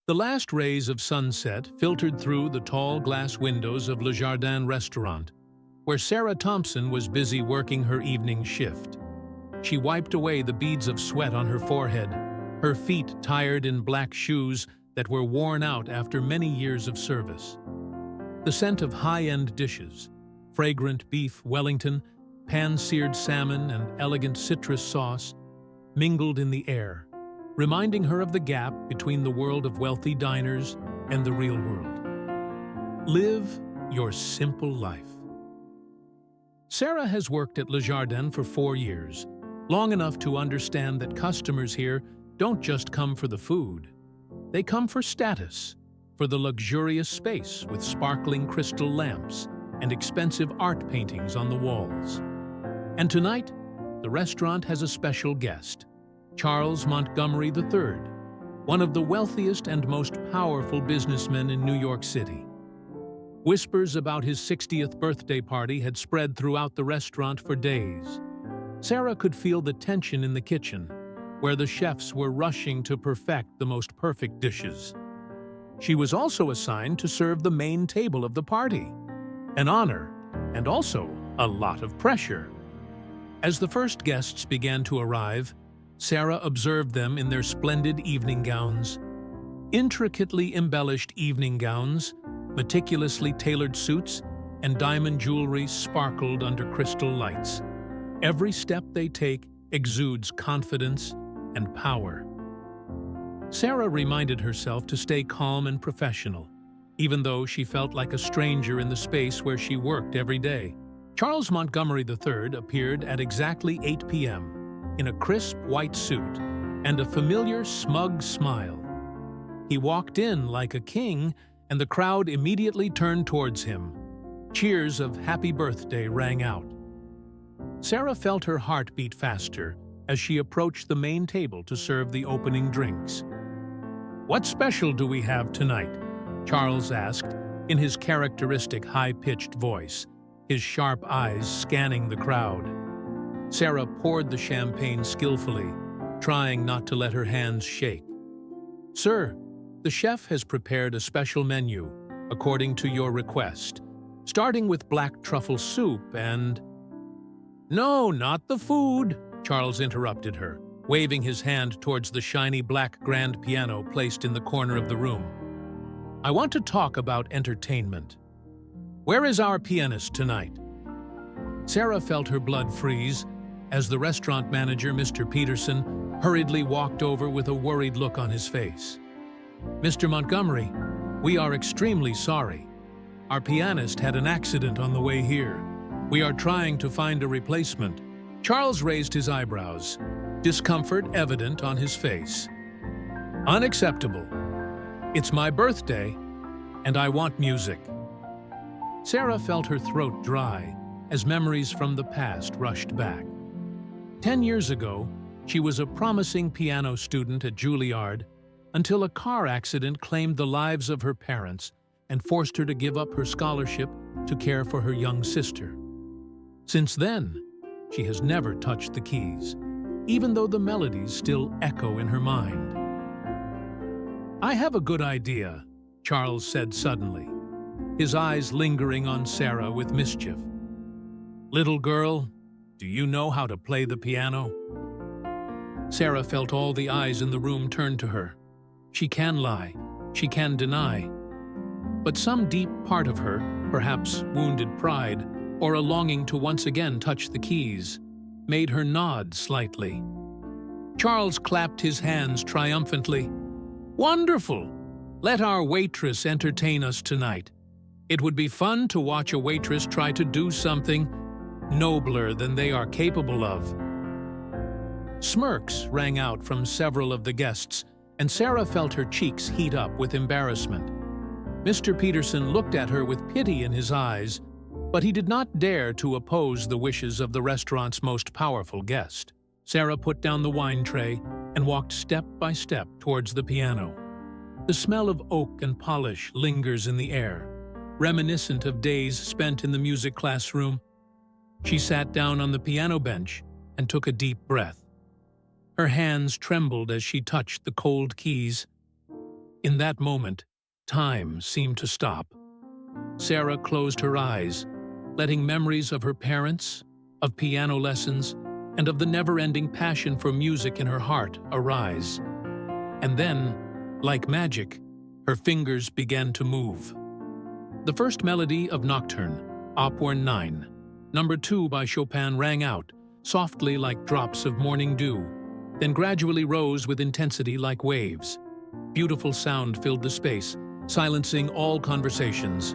The last rays of sunset filtered through the tall glass windows of Le Jardin restaurant, where Sarah Thompson was busy working her evening shift. She wiped away the beads of sweat on her forehead, her feet tired in black shoes that were worn out after many years of service. The scent of high-end dishes, fragrant beef Wellington, pan-seared salmon, and elegant citrus sauce mingled in the air, reminding her of the gap between the world of wealthy diners and the real world. Live your simple life. Sarah has worked at Le Jardin for 4 years, long enough to understand that customers here don't just come for the food. They come for status, for the luxurious space with sparkling crystal lamps and expensive art paintings on the walls. And tonight, the restaurant has a special guest, Charles Montgomery III, one of the wealthiest and most powerful businessmen in New York City. Whispers about his 60th birthday party had spread throughout the restaurant for days. Sarah could feel the tension in the kitchen, where the chefs were rushing to perfect the most perfect dishes. She was also assigned to serve the main table of the party, an honor and also a lot of pressure. As the first guests began to arrive, Sarah observed them in their splendid evening gowns. Intricately embellished evening gowns, meticulously tailored suits, and diamond jewelry sparkled under crystal lights. Every step they take exudes confidence and power. Sarah reminded herself to stay calm and professional, even though she felt like a stranger in the space where she worked every day. Charles Montgomery III appeared at exactly 8 p.m. in a crisp white suit and a familiar smug smile. He walked in like a king, and the crowd immediately turned towards him. Cheers of happy birthday rang out. Sarah felt her heart beat faster as she approached the main table to serve the opening drinks. "What special do we have tonight?" Charles asked, in his characteristic high-pitched voice, his sharp eyes scanning the crowd. Sarah poured the champagne skillfully, trying not to let her hands shake. "Sir, the chef has prepared a special menu, according to your request, starting with black truffle soup and—" "No, not the food," Charles interrupted her, waving his hand towards the shiny black grand piano placed in the corner of the room. "I want to talk about entertainment. Where is our pianist tonight?" Sarah felt her blood freeze as the restaurant manager, Mr. Peterson, hurriedly walked over with a worried look on his face. "Mr. Montgomery, we are extremely sorry. Our pianist had an accident on the way here. We are trying to find a replacement." Charles raised his eyebrows, discomfort evident on his face. "Unacceptable. It's my birthday, and I want music." Sarah felt her throat dry as memories from the past rushed back. 10 years ago, she was a promising piano student at Juilliard until a car accident claimed the lives of her parents and forced her to give up her scholarship to care for her young sister. Since then, she has never touched the keys, even though the melodies still echo in her mind. "I have a good idea," Charles said suddenly, his eyes lingering on Sarah with mischief. "Little girl, do you know how to play the piano?" Sarah felt all the eyes in the room turn to her. She can lie, she can deny. But some deep part of her, perhaps wounded pride, or a longing to once again touch the keys, made her nod slightly. Charles clapped his hands triumphantly. "Wonderful! Let our waitress entertain us tonight. It would be fun to watch a waitress try to do something nobler than they are capable of." Smirks rang out from several of the guests, and Sarah felt her cheeks heat up with embarrassment. Mr. Peterson looked at her with pity in his eyes, but he did not dare to oppose the wishes of the restaurant's most powerful guest. Sarah put down the wine tray and walked step by step towards the piano. The smell of oak and polish lingers in the air, reminiscent of days spent in the music classroom. She sat down on the piano bench and took a deep breath. Her hands trembled as she touched the cold keys. In that moment, time seemed to stop. Sarah closed her eyes, letting memories of her parents, of piano lessons, and of the never-ending passion for music in her heart arise. And then, like magic, her fingers began to move. The first melody of Nocturne, Op. 9, number 2 by Chopin rang out, softly like drops of morning dew, then gradually rose with intensity like waves. Beautiful sound filled the space, silencing all conversations.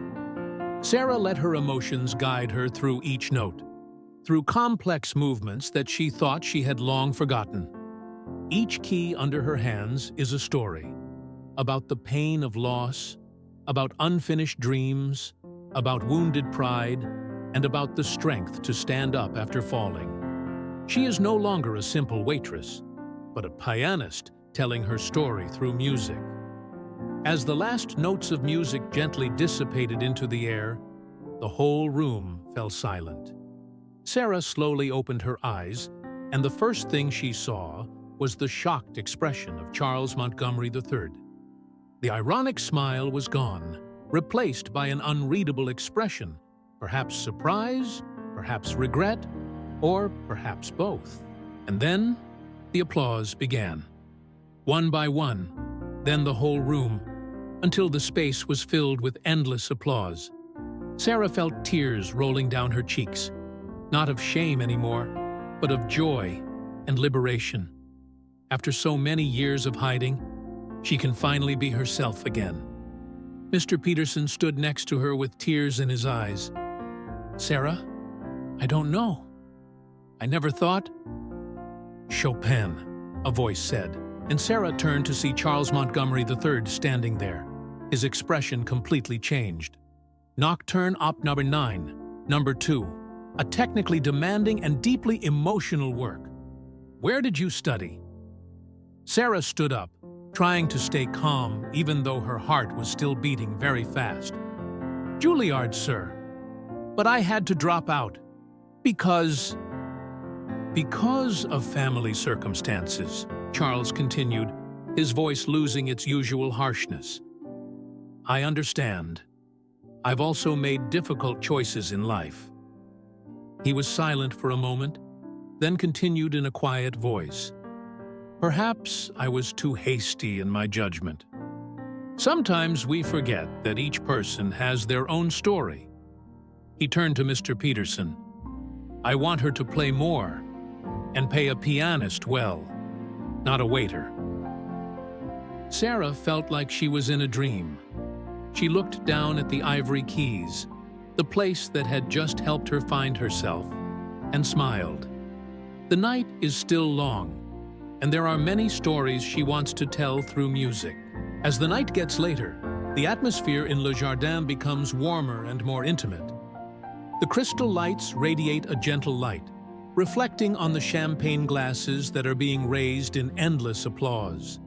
Sarah let her emotions guide her through each note, through complex movements that she thought she had long forgotten. Each key under her hands is a story, about the pain of loss, about unfinished dreams, about wounded pride, and about the strength to stand up after falling. She is no longer a simple waitress, but a pianist telling her story through music. As the last notes of music gently dissipated into the air, the whole room fell silent. Sarah slowly opened her eyes, and the first thing she saw was the shocked expression of Charles Montgomery III. The ironic smile was gone, replaced by an unreadable expression, perhaps surprise, perhaps regret, or perhaps both. And then the applause began. One by one, then the whole room, until the space was filled with endless applause. Sarah felt tears rolling down her cheeks, not of shame anymore, but of joy and liberation. After so many years of hiding, she can finally be herself again. Mr. Peterson stood next to her with tears in his eyes. "Sarah, I don't know. I never thought—" "Chopin," a voice said, and Sarah turned to see Charles Montgomery III standing there. His expression completely changed. Nocturne Op. 9, number 2, a technically demanding and deeply emotional work. "Where did you study?" Sarah stood up, trying to stay calm even though her heart was still beating very fast. "Juilliard, sir. But I had to drop out. Because of family circumstances," Charles continued, his voice losing its usual harshness. "I understand. I've also made difficult choices in life." He was silent for a moment, then continued in a quiet voice. "Perhaps I was too hasty in my judgment. Sometimes we forget that each person has their own story." He turned to Mr. Peterson. "I want her to play more and pay a pianist well, not a waiter." Sarah felt like she was in a dream. She looked down at the ivory keys, the place that had just helped her find herself, and smiled. The night is still long, and there are many stories she wants to tell through music. As the night gets later, the atmosphere in Le Jardin becomes warmer and more intimate. The crystal lights radiate a gentle light, reflecting on the champagne glasses that are being raised in endless applause.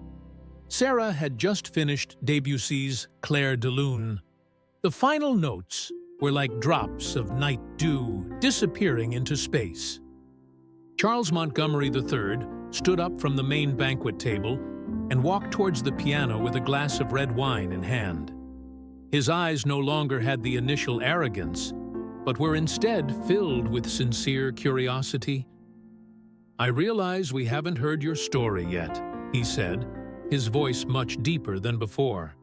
Sarah had just finished Debussy's Clair de Lune. The final notes were like drops of night dew disappearing into space. Charles Montgomery III stood up from the main banquet table and walked towards the piano with a glass of red wine in hand. His eyes no longer had the initial arrogance, but were instead filled with sincere curiosity. "I realize we haven't heard your story yet," he said, his voice much deeper than before.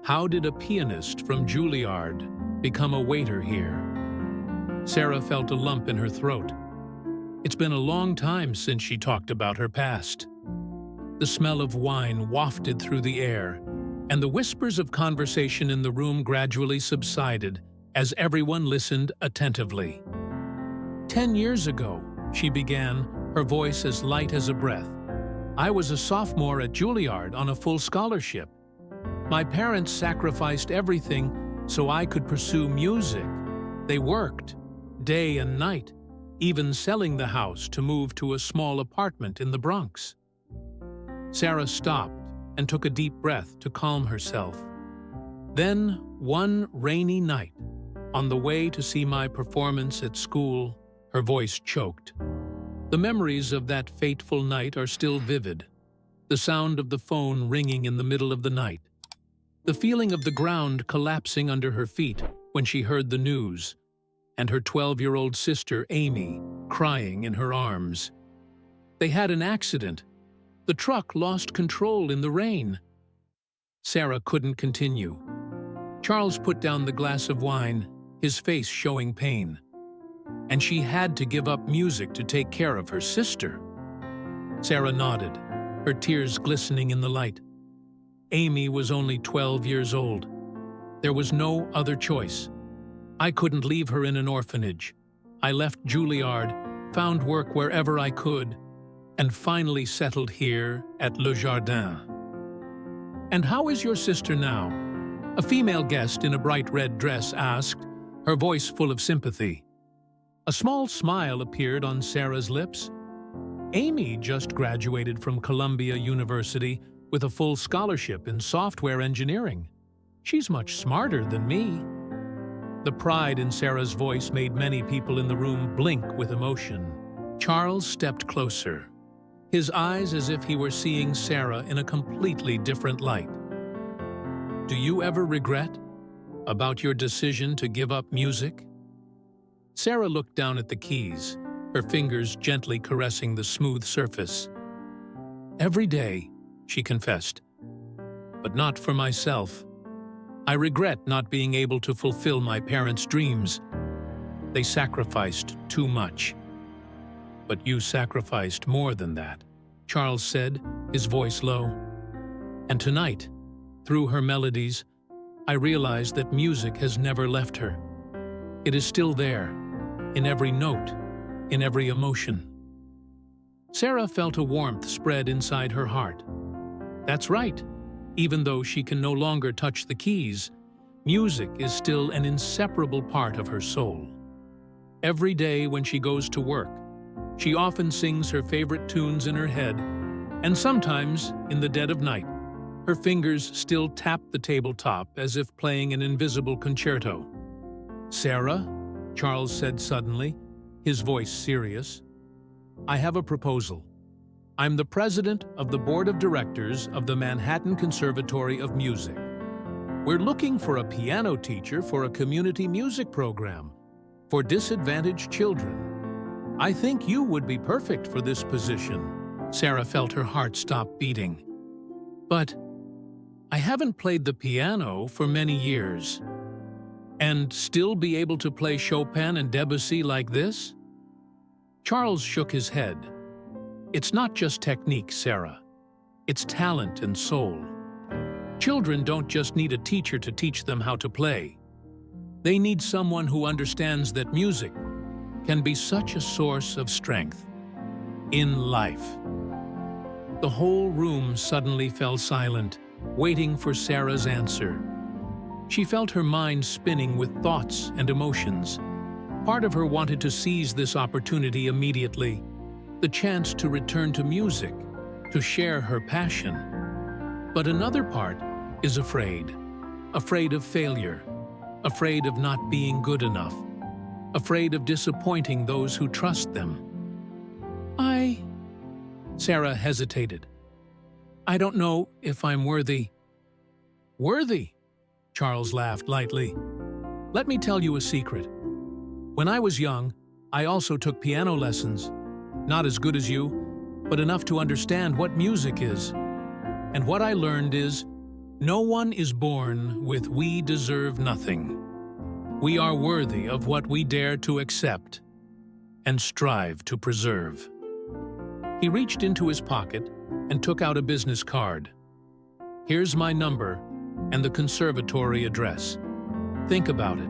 "How did a pianist from Juilliard become a waiter here?" Sarah felt a lump in her throat. It's been a long time since she talked about her past. The smell of wine wafted through the air, and the whispers of conversation in the room gradually subsided as everyone listened attentively. 10 years ago, she began, her voice as light as a breath. "I was a sophomore at Juilliard on a full scholarship. My parents sacrificed everything so I could pursue music. They worked, day and night, even selling the house to move to a small apartment in the Bronx." Sarah stopped and took a deep breath to calm herself. "Then, one rainy night, on the way to see my performance at school," her voice choked. The memories of that fateful night are still vivid. The sound of the phone ringing in the middle of the night, the feeling of the ground collapsing under her feet when she heard the news, and her 12-year-old sister, Amy, crying in her arms. They had an accident. The truck lost control in the rain. Sarah couldn't continue. Charles put down the glass of wine, his face showing pain. And she had to give up music to take care of her sister. Sarah nodded, her tears glistening in the light. Amy was only 12 years old. There was no other choice. I couldn't leave her in an orphanage. I left Juilliard, found work wherever I could, and finally settled here at Le Jardin. "And how is your sister now?" a female guest in a bright red dress asked, her voice full of sympathy. A small smile appeared on Sarah's lips. "Amy just graduated from Columbia University with a full scholarship in software engineering. She's much smarter than me." The pride in Sarah's voice made many people in the room blink with emotion. Charles stepped closer, his eyes as if he were seeing Sarah in a completely different light. "Do you ever regret about your decision to give up music?" Sarah looked down at the keys, her fingers gently caressing the smooth surface. "Every day," she confessed, "but not for myself. I regret not being able to fulfill my parents' dreams. They sacrificed too much." "But you sacrificed more than that," Charles said, his voice low. "And tonight, through her melodies, I realized that music has never left her. It is still there, in every note, in every emotion." Sarah felt a warmth spread inside her heart. That's right. Even though she can no longer touch the keys, music is still an inseparable part of her soul. Every day when she goes to work, she often sings her favorite tunes in her head, and sometimes, in the dead of night, her fingers still tap the tabletop as if playing an invisible concerto. "Sarah," Charles said suddenly, his voice serious, "I have a proposal. I'm the president of the board of directors of the Manhattan Conservatory of Music. We're looking for a piano teacher for a community music program for disadvantaged children. I think you would be perfect for this position." Sarah felt her heart stop beating. "But I haven't played the piano for many years. And still be able to play Chopin and Debussy like this?" Charles shook his head. "It's not just technique, Sarah. It's talent and soul. Children don't just need a teacher to teach them how to play. They need someone who understands that music can be such a source of strength in life." The whole room suddenly fell silent, waiting for Sarah's answer. She felt her mind spinning with thoughts and emotions. Part of her wanted to seize this opportunity immediately, the chance to return to music, to share her passion. But another part is afraid of failure, afraid of not being good enough, afraid of disappointing those who trust them. Sarah hesitated. "I don't know if I'm worthy." "Worthy?" Charles laughed lightly. "Let me tell you a secret. When I was young, I also took piano lessons. Not as good as you, but enough to understand what music is. And what I learned is, no one is born with 'we deserve nothing.' We are worthy of what we dare to accept and strive to preserve." He reached into his pocket and took out a business card. "Here's my number and the conservatory address. Think about it.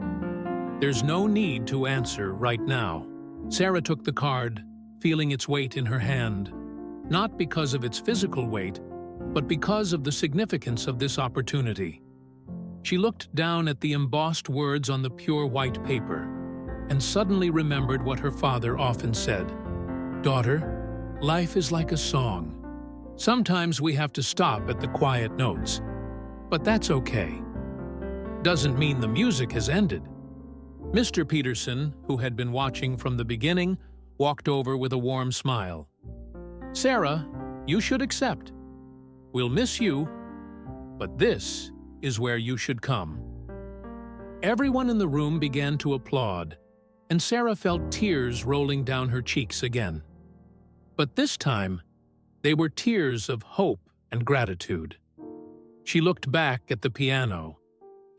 There's no need to answer right now." Sarah took the card, feeling its weight in her hand, not because of its physical weight, but because of the significance of this opportunity. She looked down at the embossed words on the pure white paper and suddenly remembered what her father often said. "Daughter, life is like a song. Sometimes we have to stop at the quiet notes, but that's okay. Doesn't mean the music has ended." Mr. Peterson, who had been watching from the beginning, walked over with a warm smile. "Sarah, you should accept. We'll miss you, but this is where you should come." Everyone in the room began to applaud, and Sarah felt tears rolling down her cheeks again. But this time, they were tears of hope and gratitude. She looked back at the piano,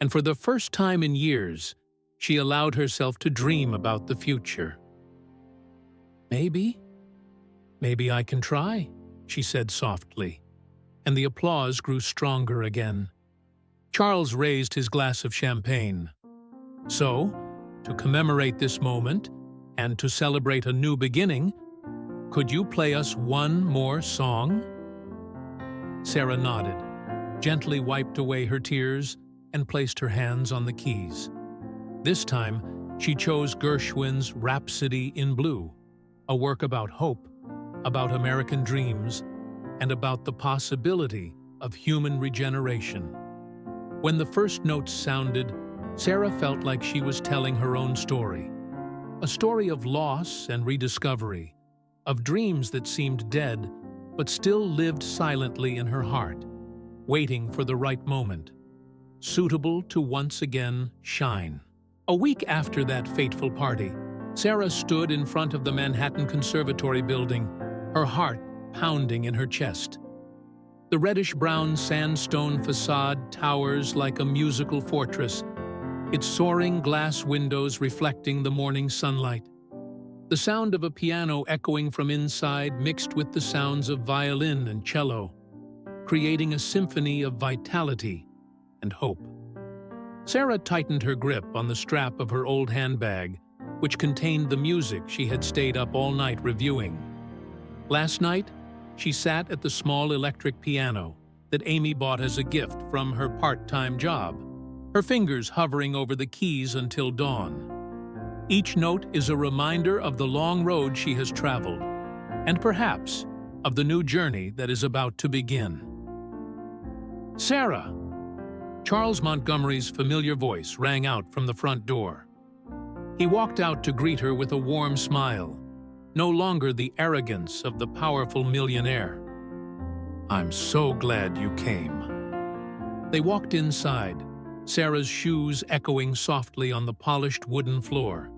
and for the first time in years, she allowed herself to dream about the future. Maybe I can try," she said softly, and the applause grew stronger again. Charles raised his glass of champagne. "So, to commemorate this moment, and to celebrate a new beginning, could you play us one more song?" Sarah nodded, gently wiped away her tears, and placed her hands on the keys. This time, she chose Gershwin's Rhapsody in Blue, a work about hope, about American dreams, and about the possibility of human regeneration. When the first notes sounded, Sarah felt like she was telling her own story, a story of loss and rediscovery, of dreams that seemed dead but still lived silently in her heart, waiting for the right moment, suitable to once again shine. A week after that fateful party, Sarah stood in front of the Manhattan Conservatory building, her heart pounding in her chest. The reddish-brown sandstone facade towers like a musical fortress, its soaring glass windows reflecting the morning sunlight. The sound of a piano echoing from inside mixed with the sounds of violin and cello, creating a symphony of vitality and hope. Sarah tightened her grip on the strap of her old handbag, which contained the music she had stayed up all night reviewing. Last night, she sat at the small electric piano that Amy bought as a gift from her part-time job, her fingers hovering over the keys until dawn. Each note is a reminder of the long road she has traveled, and perhaps of the new journey that is about to begin. "Sarah!" Charles Montgomery's familiar voice rang out from the front door. He walked out to greet her with a warm smile, no longer the arrogance of the powerful millionaire. "I'm so glad you came." They walked inside, Sarah's shoes echoing softly on the polished wooden floor.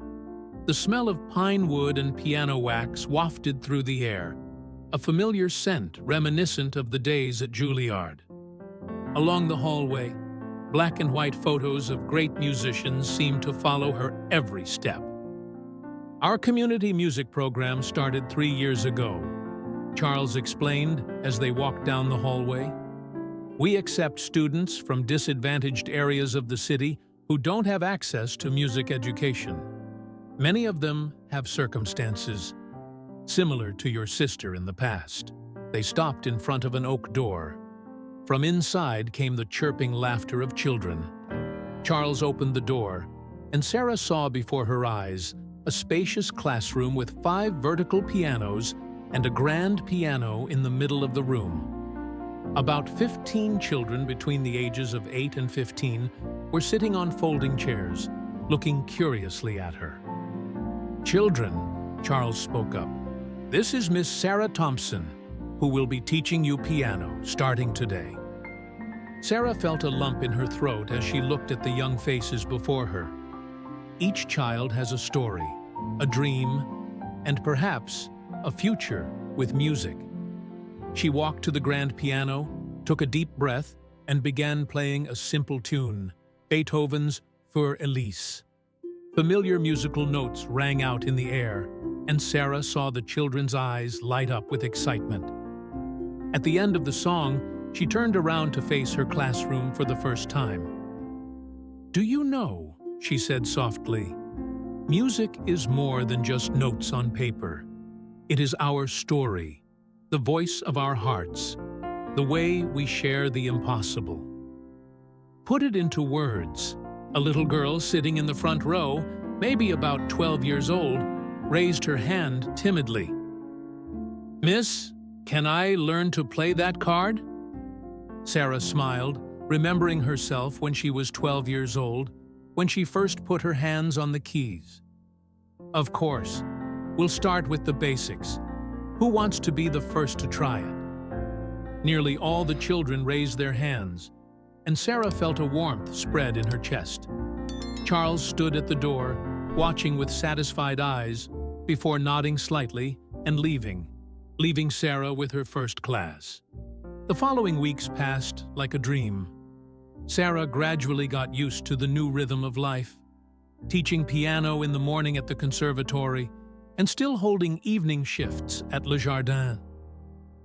The smell of pine wood and piano wax wafted through the air, a familiar scent reminiscent of the days at Juilliard. Along the hallway, black and white photos of great musicians seemed to follow her every step. "Our community music program started 3 years ago," Charles explained as they walked down the hallway. "We accept students from disadvantaged areas of the city who don't have access to music education. Many of them have circumstances similar to your sister in the past." They stopped in front of an oak door. From inside came the chirping laughter of children. Charles opened the door, and Sarah saw before her eyes a spacious classroom with 5 vertical pianos and a grand piano in the middle of the room. About 15 children between the ages of 8 and 15 were sitting on folding chairs, looking curiously at her. "Children," Charles spoke up, "this is Miss Sarah Thompson, who will be teaching you piano starting today." Sarah felt a lump in her throat as she looked at the young faces before her. Each child has a story, a dream, and perhaps a future with music. She walked to the grand piano, took a deep breath, and began playing a simple tune, Beethoven's Für Elise. Familiar musical notes rang out in the air, and Sarah saw the children's eyes light up with excitement. At the end of the song, she turned around to face her classroom for the first time. "Do you know," she said softly, "music is more than just notes on paper. It is our story, the voice of our hearts, the way we share the impossible." Put it into words. A little girl sitting in the front row, maybe about 12 years old, raised her hand timidly. "Miss, can I learn to play that card?" Sarah smiled, remembering herself when she was 12 years old, when she first put her hands on the keys. "Of course. We'll start with the basics. Who wants to be the first to try it?" Nearly all the children raised their hands, and Sarah felt a warmth spread in her chest. Charles stood at the door, watching with satisfied eyes, before nodding slightly and leaving Sarah with her first class. The following weeks passed like a dream. Sarah gradually got used to the new rhythm of life, teaching piano in the morning at the conservatory and still holding evening shifts at Le Jardin.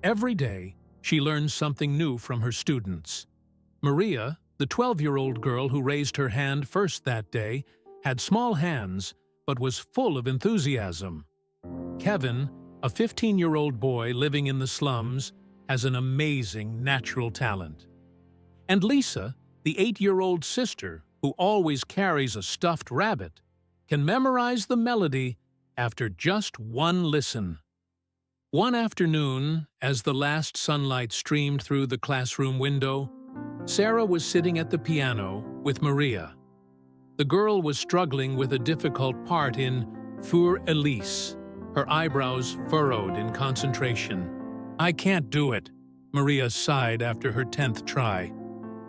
Every day, she learned something new from her students. Maria, the 12-year-old girl who raised her hand first that day, had small hands but was full of enthusiasm. Kevin, a 15-year-old boy living in the slums, has an amazing natural talent. And Lisa, the 8-year-old sister who always carries a stuffed rabbit, can memorize the melody after just one listen. One afternoon, as the last sunlight streamed through the classroom window, Sarah was sitting at the piano with Maria. The girl was struggling with a difficult part in Für Elise, her eyebrows furrowed in concentration. "I can't do it," Maria sighed after her 10th try.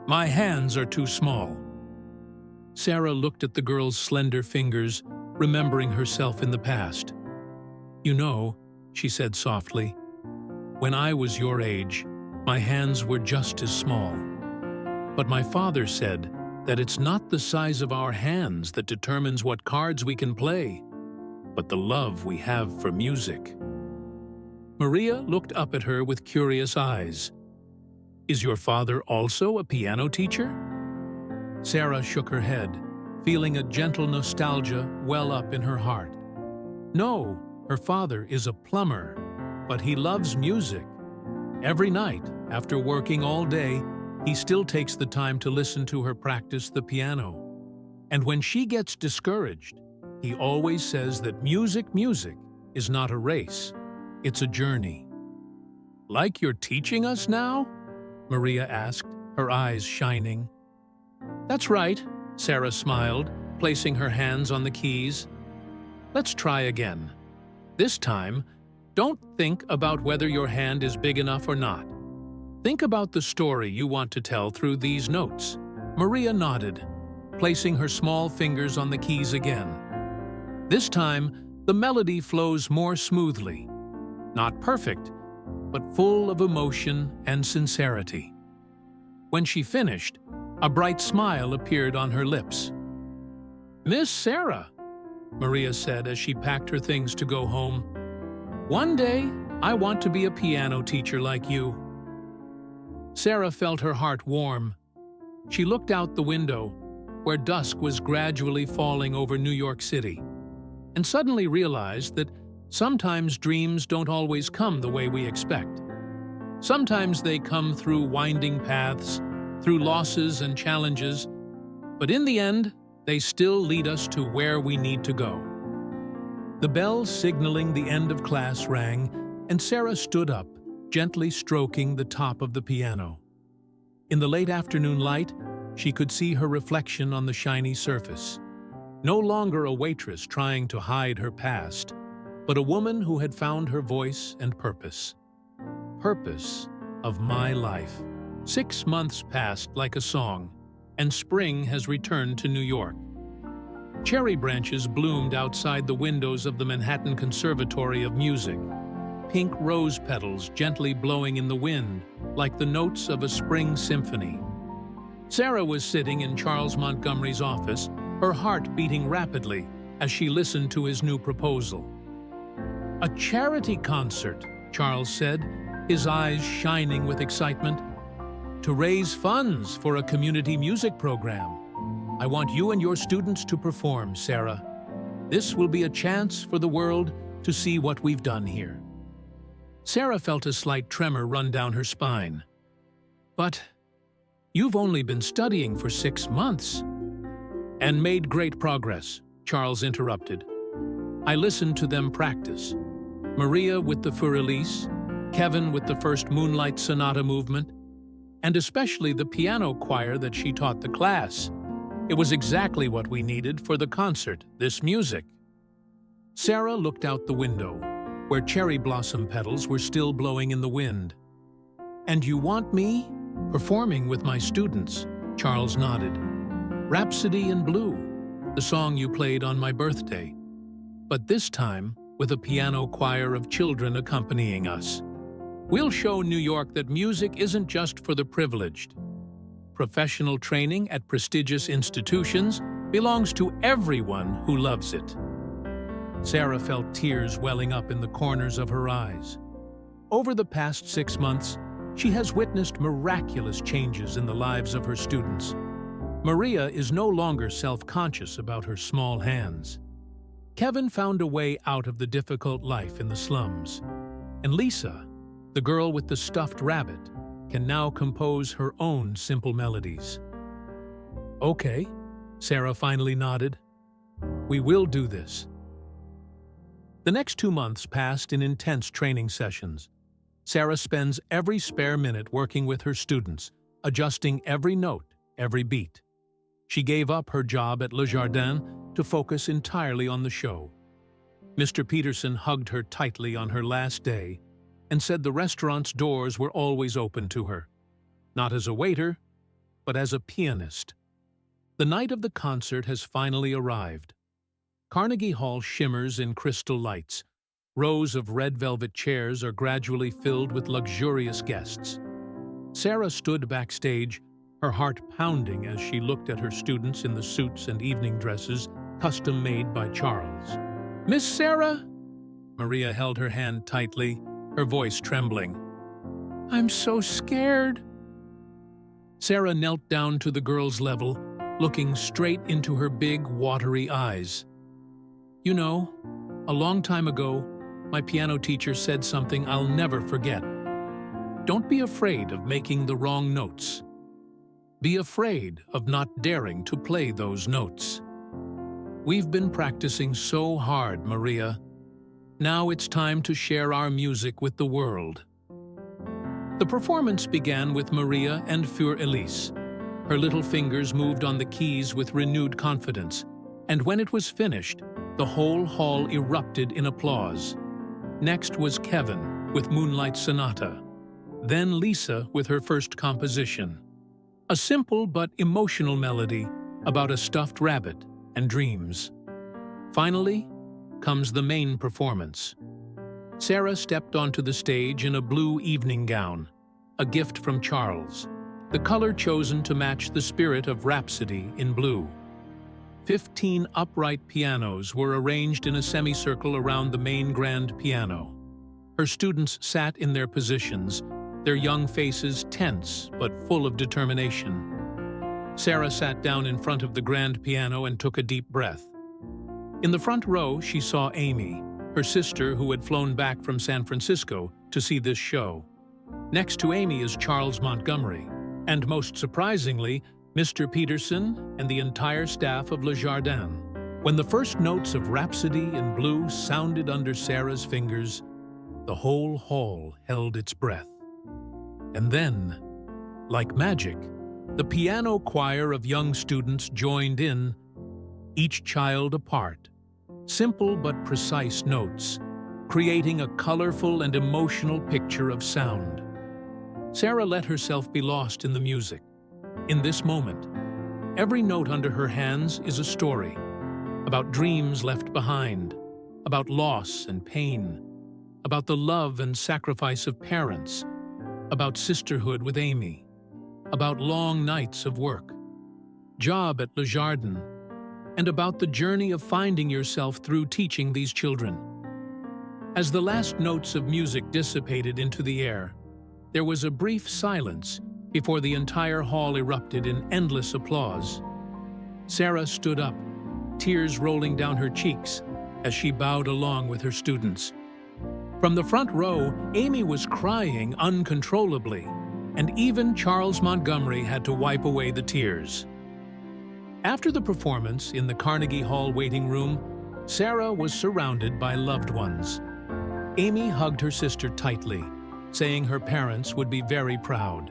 "My hands are too small." Sarah looked at the girl's slender fingers, remembering herself in the past. "You know," she said softly, "when I was your age, my hands were just as small. But my father said that it's not the size of our hands that determines what cards we can play, but the love we have for music." Maria looked up at her with curious eyes. "Is your father also a piano teacher?" Sarah shook her head, feeling a gentle nostalgia well up in her heart. "No, her father is a plumber, but he loves music. Every night, after working all day, he still takes the time to listen to her practice the piano. And when she gets discouraged, he always says that music is not a race, it's a journey." "Like you're teaching us now?" Maria asked, her eyes shining. "That's right," Sarah smiled, placing her hands on the keys. "Let's try again. This time, don't think about whether your hand is big enough or not. Think about the story you want to tell through these notes." Maria nodded, placing her small fingers on the keys again. This time, the melody flows more smoothly. Not perfect, but full of emotion and sincerity. When she finished, a bright smile appeared on her lips. "Miss Sarah," Maria said as she packed her things to go home, "one day I want to be a piano teacher like you." Sarah felt her heart warm. She looked out the window, where dusk was gradually falling over New York City, and suddenly realized that sometimes dreams don't always come the way we expect. Sometimes they come through winding paths, through losses and challenges, but in the end, they still lead us to where we need to go. The bell signaling the end of class rang, and Sarah stood up, gently stroking the top of the piano. In the late afternoon light, she could see her reflection on the shiny surface. No longer a waitress trying to hide her past, but a woman who had found her voice and purpose. Purpose of my life. 6 months passed like a song, and spring has returned to New York. Cherry branches bloomed outside the windows of the Manhattan Conservatory of Music, pink rose petals gently blowing in the wind like the notes of a spring symphony. Sarah was sitting in Charles Montgomery's office, her heart beating rapidly as she listened to his new proposal. "A charity concert," Charles said, his eyes shining with excitement. "To raise funds for a community music program. I want you and your students to perform, Sarah. This will be a chance for the world to see what we've done here." Sarah felt a slight tremor run down her spine. "But you've only been studying for 6 months." "And made great progress," Charles interrupted. "I listened to them practice. Maria with the Für Elise, Kevin with the first Moonlight Sonata movement, and especially the piano choir that she taught the class. It was exactly what we needed for the concert, this music." Sarah looked out the window, where cherry blossom petals were still blowing in the wind. "And you want me performing with my students Charles nodded. Rhapsody in Blue, the song you played on my birthday. But this time, with a piano choir of children accompanying us. We'll show New York that music isn't just for the privileged. Professional training at prestigious institutions belongs to everyone who loves it. Sarah felt tears welling up in the corners of her eyes. Over the past 6 months, she has witnessed miraculous changes in the lives of her students. Maria is no longer self-conscious about her small hands. Kevin found a way out of the difficult life in the slums. And Lisa, the girl with the stuffed rabbit, can now compose her own simple melodies. Okay, Sarah finally nodded. We will do this. The next 2 months passed in intense training sessions. Sarah spends every spare minute working with her students, adjusting every note, every beat. She gave up her job at Le Jardin to focus entirely on the show. Mr. Peterson hugged her tightly on her last day and said the restaurant's doors were always open to her, not as a waiter, but as a pianist. The night of the concert has finally arrived. Carnegie Hall shimmers in crystal lights. Rows of red velvet chairs are gradually filled with luxurious guests. Sarah stood backstage, her heart pounding as she looked at her students in the suits and evening dresses custom-made by Charles. Miss Sarah? Maria held her hand tightly, her voice trembling. I'm so scared. Sarah knelt down to the girl's level, looking straight into her big, watery eyes. You know, a long time ago, my piano teacher said something I'll never forget. Don't be afraid of making the wrong notes. Be afraid of not daring to play those notes. We've been practicing so hard, Maria. Now it's time to share our music with the world. The performance began with Maria and Für Elise. Her little fingers moved on the keys with renewed confidence, and when it was finished, the whole hall erupted in applause. Next was Kevin with Moonlight Sonata, then Lisa with her first composition. A simple but emotional melody about a stuffed rabbit and dreams. Finally comes the main performance. Sarah stepped onto the stage in a blue evening gown, a gift from Charles, the color chosen to match the spirit of Rhapsody in Blue. 15 upright pianos were arranged in a semicircle around the main grand piano. Her students sat in their positions, their young faces tense but full of determination. Sarah sat down in front of the grand piano and took a deep breath. In the front row, she saw Amy, her sister who had flown back from San Francisco to see this show. Next to Amy is Charles Montgomery, and most surprisingly, Mr. Peterson and the entire staff of Le Jardin. When the first notes of Rhapsody in Blue sounded under Sarah's fingers, the whole hall held its breath. And then, like magic, the piano choir of young students joined in, each child apart. Simple but precise notes, creating a colorful and emotional picture of sound. Sarah let herself be lost in the music. In this moment, every note under her hands is a story about dreams left behind, about loss and pain, about the love and sacrifice of parents, about sisterhood with Amy, about long nights of work, job at Le Jardin, and about the journey of finding yourself through teaching these children. As the last notes of music dissipated into the air, there was a brief silence before the entire hall erupted in endless applause. Sarah stood up, tears rolling down her cheeks as she bowed along with her students. From the front row, Amy was crying uncontrollably, and even Charles Montgomery had to wipe away the tears. After the performance, in the Carnegie Hall waiting room, Sarah was surrounded by loved ones. Amy hugged her sister tightly, saying her parents would be very proud.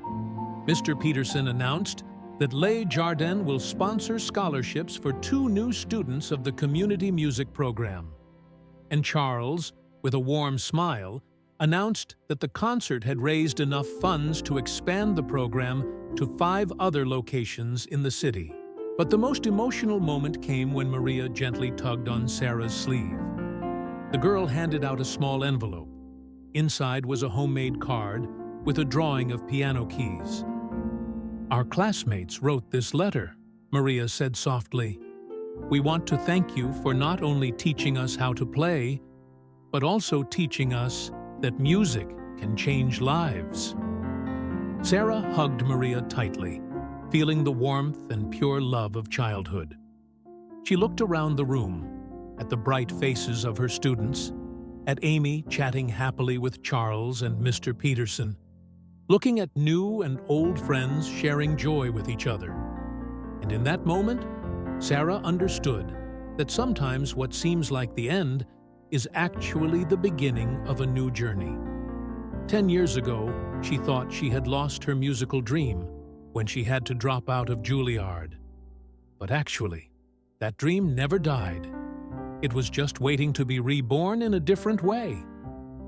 Mr. Peterson announced that Le Jardin will sponsor scholarships for 2 new students of the community music program. And Charles, with a warm smile, announced that the concert had raised enough funds to expand the program to 5 other locations in the city. But the most emotional moment came when Maria gently tugged on Sarah's sleeve. The girl handed out a small envelope. Inside was a homemade card with a drawing of piano keys. "Our classmates wrote this letter," Maria said softly. "We want to thank you for not only teaching us how to play, but also teaching us that music can change lives." Sarah hugged Maria tightly, feeling the warmth and pure love of childhood. She looked around the room, at the bright faces of her students, at Amy chatting happily with Charles and Mr. Peterson, looking at new and old friends sharing joy with each other. And in that moment, Sarah understood that sometimes what seems like the end is actually the beginning of a new journey. 10 years ago, she thought she had lost her musical dream when she had to drop out of Juilliard. But actually, that dream never died. It was just waiting to be reborn in a different way,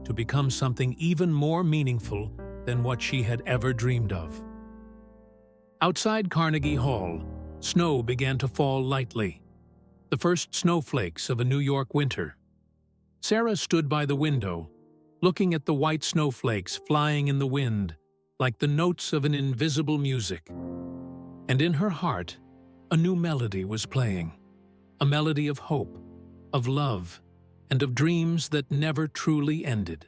to become something even more meaningful than what she had ever dreamed of. Outside Carnegie Hall, snow began to fall lightly, the first snowflakes of a New York winter. Sarah stood by the window, looking at the white snowflakes flying in the wind like the notes of an invisible music. And in her heart, a new melody was playing, a melody of hope, of love, and of dreams that never truly ended.